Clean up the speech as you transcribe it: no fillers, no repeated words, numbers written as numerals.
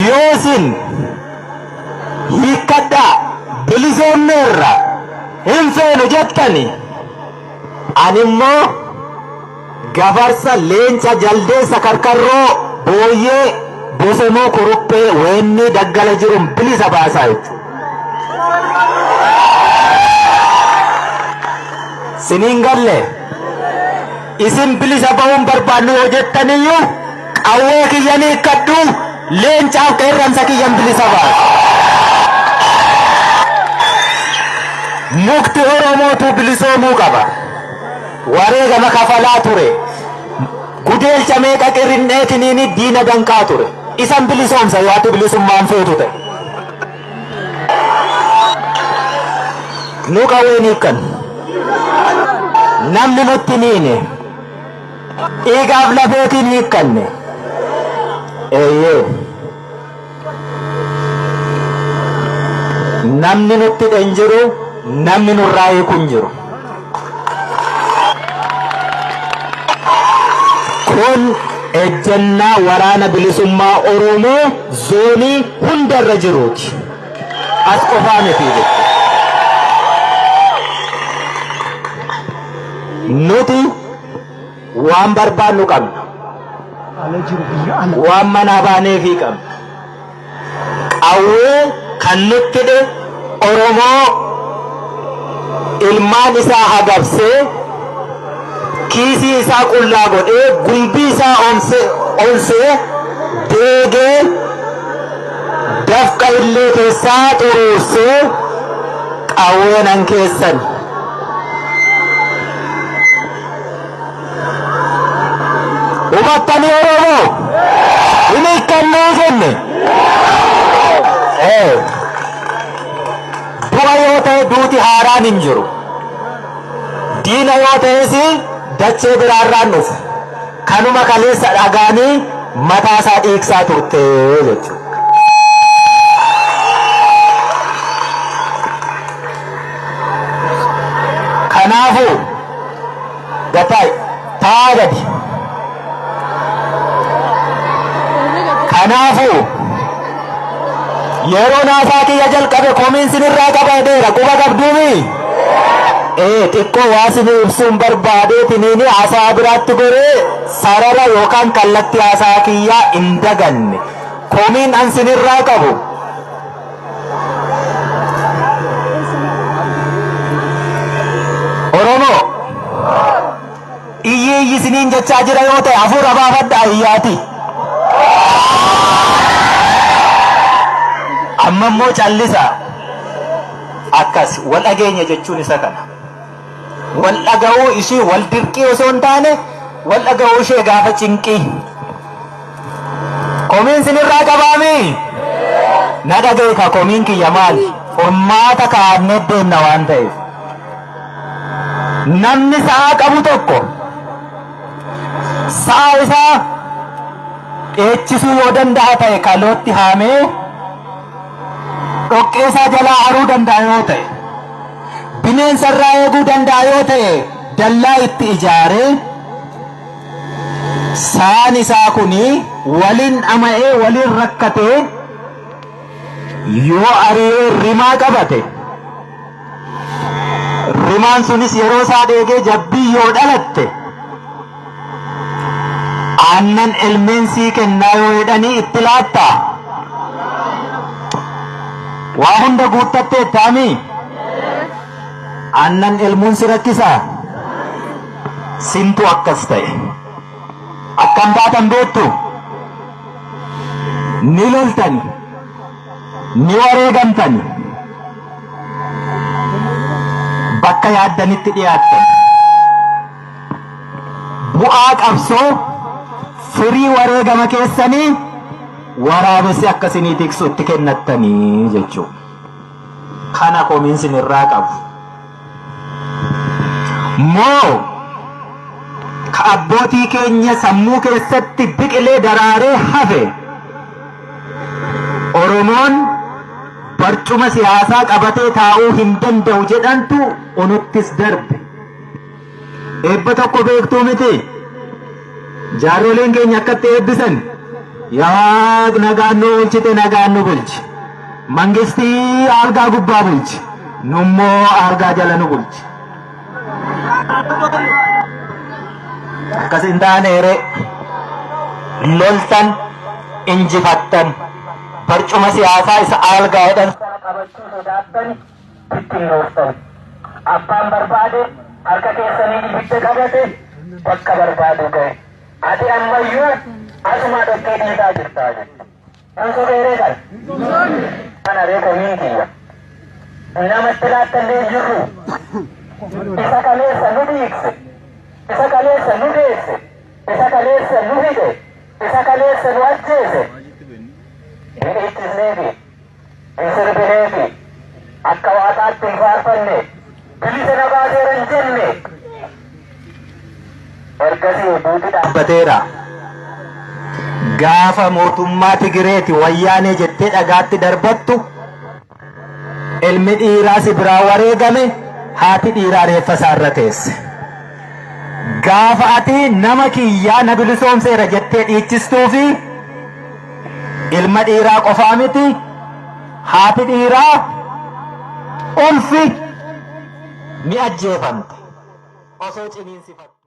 yoosin hiikkadha bilisoomneerra hin feenu jettani ani immoo gafarsa leenca jaldeessa karkarroo booyyee bosonuu kuruphee weenni daggala jiruun bilisa baasaa jechuudha. Siniin galle isin bilisa ba'uun barbaannu yoo jettaniyyuu qawwee kiyyan hiikkadhu leencaaf qeerransa kiyyan bilisa baasa. Mukti Oromootu bilisoomuu qaba. Wareegama kafalaa ture. Gudeelcha meeqa qirrinneetiniini diina danqaa ture. Isan bilisoomsa yoo ati bilisummaan feetu ta'e. Nu qawween hiikkan. Namni nutti niine. Dhiigaaf lafeetiin hiikkanne. Eeyyee. Namni nutti dhen jiru, namni nurraa hiikun jiru. Kun ejjennaa waraana bilisummaa Oromoo zoonii hundarra jiruuti. As qofaa miti jechuudha. Nuti waan barbaannu qabna. Waan manaa baaneefii qabna. Qawwee kan nutti dhe Oromoo ilmaan isaa hagabsee kiisii isaa qullaa godhee gumbii isaa onsee deegee dafqa illee keessaa xuruursee qawweenan keessan. Hubattanii Oromoo hin hiikkannee jenne. Du'a yoo ta'e duuti haaraan hin jiru. Diina yoo ta'es dachee biraarraan dhufu. Kanuma kaleessa dhagaanii mataasaa dhiigsaa turte jechuudha. Kanaafuu gataay taa gadi. Kanaafuu yeroo naasaa kiyya jalqabe komiin sinirraa qabadeera quba qabduumi. Xiqqoo waa sinii ibsuun barbaadeetiniini haasaa biraatti goree sarara yookaan kallattii haasaa kiyyaa hin daganne. Komiin an sinirraa qabu Oromoo iyyi siniin jechaa jira yoo ta'e hafuura baafadhaa iyyaati. Amma immoo callisa akkas wal dhageenya jechuun isa kana. Wal dhaga'uu ishii wal dirqii osoo hin taane wal dhaga'uu ishee gaafa cinqii. Komiin sinirraa qabaami. Na dhaga'e ka komiin kiyya maali? Furmaata kaa'annee deemna waan ta'eef. Namni sa'a qabu tokko sa'a isaa dheechisuu yoo danda'a ta'e kalootti haamee dhoqqeesaa jalaa haruu danda'a yoo ta'e bineensarraa eeguu danda'a yoo ta'e dallaa itti ijaaree saan isaa kuni waliin ama'ee waliin rakkatee yoo ari'ee rimaa qabate rimaan sunis yeroo isaa dheegee jabbii yoo dhalatte aannan ilmeensii kennaa yoo jedhanii itti laattaa. Waa hunda guuttattee taami. Aannan ilmuun si rakkisaa. Sintu akkas ta'e. Akkam taatan beektu. Ni loltani. Ni wareegamtani. Bakka yaaddanitti dhiyaattan. Bu'aa qabsoo firii wareegama keessanii waraabessi akkasinii tiksu itti kennattanii jechuudha. Kana komiin sinirraa qabu. Moo ka abbootii keenya sammuu keessatti biqilee daraaree hafe Oromoon barcuma siyaasaa qabatee taa'uu hin danda'u jedhantu onuttis darbe. Eebba tokko beektuu miti. Jaaroliin keenya akkatti eebbisan yaa nagaan nu bulchite nagaan nu bulchi. Mangistii algaa gubbaa bulchi. Nummoo algaa jala nu bulchi. Akkas hin taaneere loltan injifattan barcuma siyaasaa isa algaa jedhan qabachuu sodaattani ittiin rooftan. Abbaan barbaade harka keessanii ibidda qabate bakka barbaadu ga'e. Ati ammayyuu asuma dhoqqee dhiisaa jirtaa jechuudha. Kan sobeeree kan? Kana reefa miintiya. Namatti laattallee jirru isa kaleessa nu dhiigse, isa kaleessa nu deesse, isa kaleessa nu hidhe, isa kaleessa nu ajjeese. Hin ittisneefi, hin sirbineefi, akka waaqaatti hin faarfanne, bilisa na baaseera hin jenne. Ergasii duuti dhaabbateera. Gaafa mootummaa Tigireeti wayyaanee jettee dhagaatti darbattu ilmi dhiiraa si biraa wareegame haati dhiiraa reeffa isaarra teesse. Gaafa ati nama kiyyaa na bilisoomseera jettee dhiichistuu fi ilma dhiiraa qofaa miti haati dhiiraa ulfi ni ajjeefamte osoo ciniinsifatte.